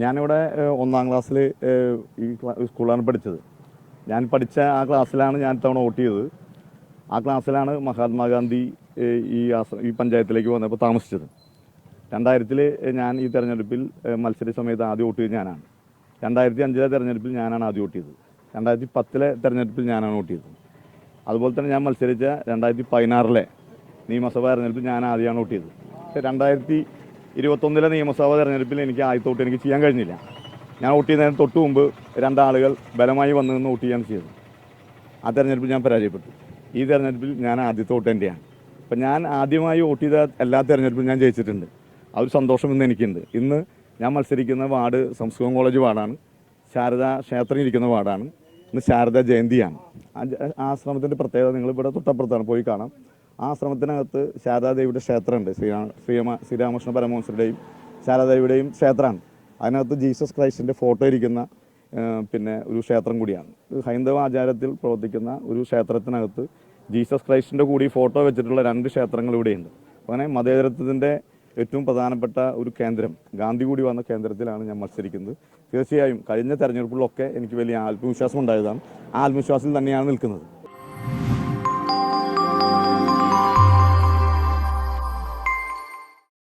ഞാനിവിടെ 1ാം ക്ലാസ്സിൽ ഈ സ്കൂളിലാണ് പഠിച്ചത്. ഞാൻ പഠിച്ച ആ ക്ലാസ്സിലാണ് ഞാൻ ഇത്തവണ വോട്ട് ചെയ്തത്. ആ ക്ലാസ്സിലാണ് മഹാത്മാഗാന്ധി ഈ പഞ്ചായത്തിലേക്ക് വന്നപ്പോൾ താമസിച്ചത്. 2000-ൽ ഞാൻ ഈ തെരഞ്ഞെടുപ്പിൽ മത്സര സമയത്ത് ആദ്യം വോട്ട് ചെയ്തത് ഞാനാണ്. 2005-ലെ തെരഞ്ഞെടുപ്പിൽ ഞാനാണ് ആദ്യം വോട്ട് ചെയ്തത്. 2010-ലെ തെരഞ്ഞെടുപ്പിൽ ഞാനാണ് വോട്ട് ചെയ്തത്. അതുപോലെ തന്നെ ഞാൻ മത്സരിച്ച 2016-ലെ നിയമസഭാ തെരഞ്ഞെടുപ്പിൽ ഞാൻ ആദ്യമാണ് വോട്ട് ചെയ്തത്. പക്ഷേ 2021-ലെ നിയമസഭാ തെരഞ്ഞെടുപ്പിൽ എനിക്ക് ആദ്യത്തെ വോട്ട് എനിക്ക് ചെയ്യാൻ കഴിഞ്ഞില്ല. ഞാൻ വോട്ട് ചെയ്യുന്നതിന് തൊട്ട് മുമ്പ് 2 ആളുകൾ ബലമായി വന്നു നിന്ന് വോട്ട് ചെയ്യാൻ ചെയ്തത്. ആ തെരഞ്ഞെടുപ്പിൽ ഞാൻ പരാജയപ്പെട്ടു. ഈ തെരഞ്ഞെടുപ്പിൽ ഞാൻ ആദ്യത്തെ വോട്ട് എൻ്റെയാണ്. അപ്പം ഞാൻ ആദ്യമായി വോട്ട് ചെയ്ത എല്ലാ തെരഞ്ഞെടുപ്പിലും ഞാൻ ജയിച്ചിട്ടുണ്ട്. ആ ഒരു സന്തോഷം ഇന്ന് എനിക്കുണ്ട്. ഇന്ന് ഞാൻ മത്സരിക്കുന്ന വാർഡ് സംസ്കൃതം കോളേജ് വാർഡാണ്. ശാരദാ ക്ഷേത്രം ഇരിക്കുന്ന വാർഡാണ്. ഇന്ന് ശാരദാ ജയന്തിയാണ്. ആശ്രമത്തിൻ്റെ പ്രത്യേകത നിങ്ങളിവിടെ തൊട്ടപ്പുറത്താണ്, പോയി കാണാം. ആ ആശ്രമത്തിനകത്ത് ശാരദാദേവിയുടെ ക്ഷേത്രമുണ്ട്. ശ്രീരാമകൃഷ്ണ പരമഹംസരുടെയും ശാരദാദേവിയുടെയും ക്ഷേത്രമാണ്. അതിനകത്ത് ജീസസ് ക്രൈസ്റ്റിൻ്റെ ഫോട്ടോ ഇരിക്കുന്ന പിന്നെ ഒരു ക്ഷേത്രം കൂടിയാണ്. ഹൈന്ദവ ആചാരത്തിൽ പ്രവർത്തിക്കുന്ന ഒരു ക്ഷേത്രത്തിനകത്ത് ജീസസ് ക്രൈസ്റ്റിൻ്റെ കൂടി ഫോട്ടോ വെച്ചിട്ടുള്ള 2 ക്ഷേത്രങ്ങൾ ഇവിടെയുണ്ട്. അങ്ങനെ മതേതരത്വത്തിൻ്റെ ഏറ്റവും പ്രധാനപ്പെട്ട ഒരു കേന്ദ്രം, ഗാന്ധി കൂടി വന്ന കേന്ദ്രത്തിലാണ് ഞാൻ മത്സരിക്കുന്നത്. തീർച്ചയായും കഴിഞ്ഞ തെരഞ്ഞെടുപ്പുകളിലൊക്കെ എനിക്ക് വലിയ ആത്മവിശ്വാസം ഉണ്ടായതാണ്. ആ ആത്മവിശ്വാസത്തിൽ തന്നെയാണ് നിൽക്കുന്നത്.